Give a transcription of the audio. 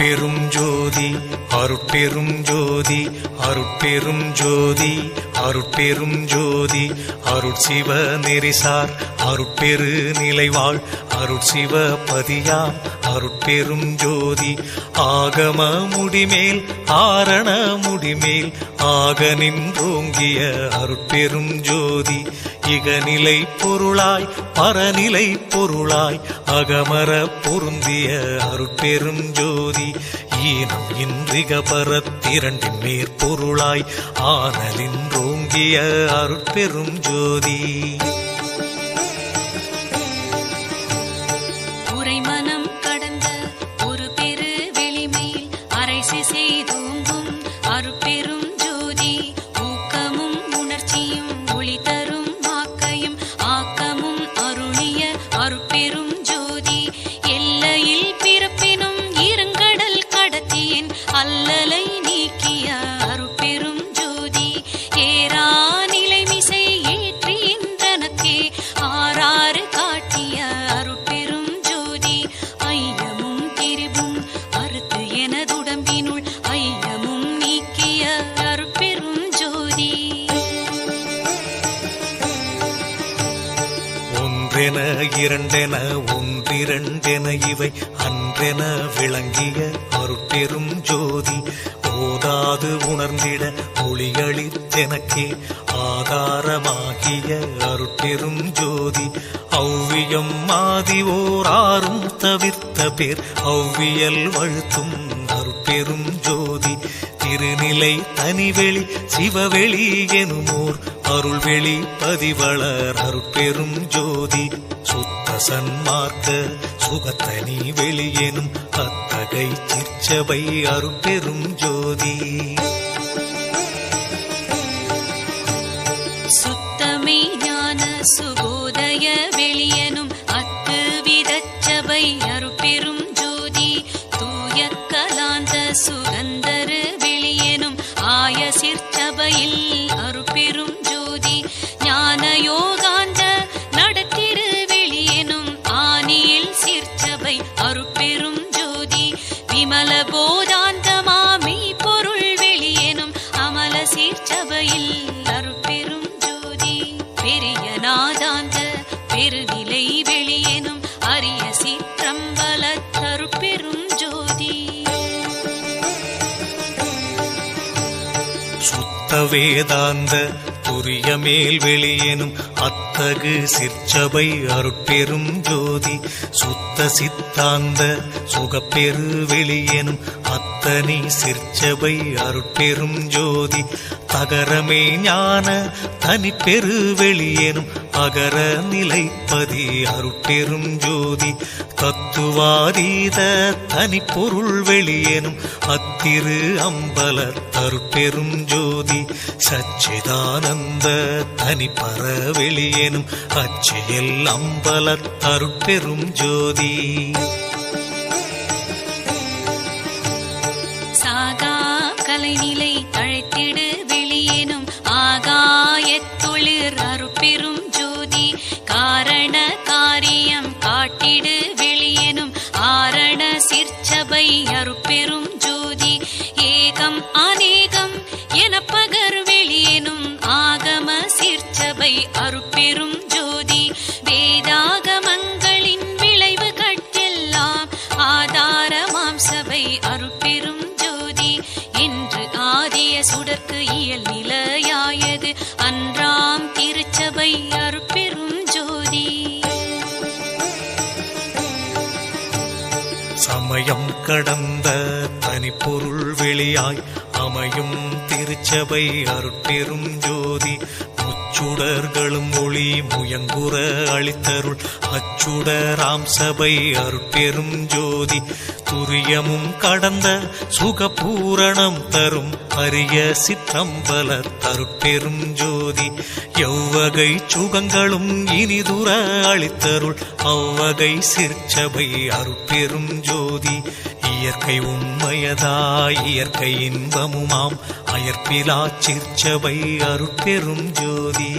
அருட்பெரும் ஜோதி அருட்பெரும் ஜோதி அருட்பெரும் ஜோதி அருட்பெரும் ஜோதி அருட்சிவ நெறிசார் அருட்பெரு நிலைவாழ் அருட்சிவ பதியாம் அருட்பெரும் ஜோதி ஆகம முடிமேல் ஆரண முடிமேல் ஆக நின்றோங்கிய அருட்பெரும் ஜோதி இகநிலை பொருளாய் பரநிலை பொருளாய் அகமர பொருந்திய அருட்பெரும் ஜோதி ஈனம் இன்றிக பரத்திரண்டின் மேற்பொருளாய் ஆனலின்றோங்கிய அருட்பெரும் ஜோதி உரைமனம் கடந்த ஒரு பெரு வெளிமேல் அரைசி செய்தோங்கும் அருட்பெரும் ஜோதி ஊக்கமும் உணர்ச்சியும் ஒளி தரும் ஆக்கையும் ஆக்கமும் அருளிய அருட்பெரும் ஜோதி எல்லையில் பிறப்பினும் இருங்கடல் கடத்தியின் அல்லலை நீக்கிய அருட்பெரும் ஜோதி ஏரா நிலைமிசை ஏற்றின்றனக்கே ஆறாறு காட்டிய அருட்பெரும் ஜோதி ஐயமும் திரிவும் அறுத்து எனதுடம்பினுள் ஐயமும் நீக்கிய அருட்பெரும் ஜோதி ஒன்றென இரண்டென ஒன்றிரண்டென இவை அன்றென விளங்கிய அருட்பெரும் ஜோதி ஓதாது உணர்ந்திட ஒளியளித்தெனக்கே ஆதாரமாகிய அருட்பெரும் ஜோதி ஔவியம் ஆதி ஓர் ஆறும் தவிர்த்த பேர் ஔவியல் வழுத்தும் அருட்பெரும் ஜோதி திருநிலை தனிவெளி சிவவெளி எனுமோர் அருள்வெளி பதிவளர் அருட்பெரும் ஜோதி சுத்த சன்மார்க்க சுகத்தனி வெளியெனும் அத்தகை சிற்சபை அருட்பெரும் ஜோதி சுத்தமே ஞான சுபோதய வெளியனும் அத்து விதச்சபை அருட்பெரும் ஜோதி தூய கலாந்த சுகந்தரு வெளியனும் ஆய சிற்சபையில் அருட்பெரும் ஜோதி ஞான யோகாந்த நடத்திரு வெளியனும் ஆனியில் சிற்சபை அருட்பெரும் ஜோதி விமல போதாந்தமாமை பொருள் வெளியனும் அமல சிற்சபையில் அருட்பெரும் ஜோதி பெரிய நாதாந்த பெருநிலை வெளியனும் அரிய சிற்றம்பல அருட்பெரும் ஜோதி சுத்த வேதாந்த துரிய மேல் வெளியெனும் அத்தகு சிற்சபை அருட்பெரும் ஜோதி சுத்த சித்தாந்த சுகப்பெரு வெளியெனும் அத்தனி சிற்சபை அருட்பெரும் ஜோதி தகரமே ஞான தனிப்பெரு வெளியெனும் அகர நிலைப்பதி அருட்பெரும் ஜோதி தத்துவாதீத தனிப்பொருள் வெளியெனும் அத்திரு அம்பலர் அருட்பெரும் ஜோதி சச்சிதானந்த தனிப்பர வெளியெனும் அச்சியல் அம்பலர் அருட்பெரும் ஜோதி சாகா கலைநிலை தழைத்திடு வெளியேனும் ஆகாயத்தொழிற் அருட்பெரும் ஜோதி காரண காரியம் காட்டிடு வெளியேனும் ஆரண சிற்சபை அருட்பெரும் ஜோதி ஏகம் அநேகம் எனப்பகர் வெளியேனும் ஆகம சிற்சபை அருட்பெரும் ஜோதி வேதாகமங்களின் விளைவு கட்டெல்லாம் ஆதாரமாம் சபை அருட்பெரும் ஜோதி என்று ஆதிய சுடர்க்கு இயல் நிலையாயது அன்றாம் திருச்சபை அருட்பெரும் ஜோதி சமயம் கடந்த தனிப்பொருள் வெளியாய் அமையும் திருச்சபை அருட்பெரும் ஜோதி முச்சுடர்களும் ஒளி முயங்குற அளித்தருள் அச்சுடராம் சபை அருட்பெரும் ஜோதி துரியமும் கடந்த சுகபூரணம் தரும் அரிய சிற்றம்பல அருட்பெரும் ஜோதி எவ்வகை சுகங்களும் இனிதுர அளித்தருள் அவ்வகை சிற்சபை அருட்பெரும் ஜோதி இயற்கை உண்மையதாய் இயற்கை இன்பமுமாம் அயற்பிலா சிற்சபை அருட்பெரும் ஜோதி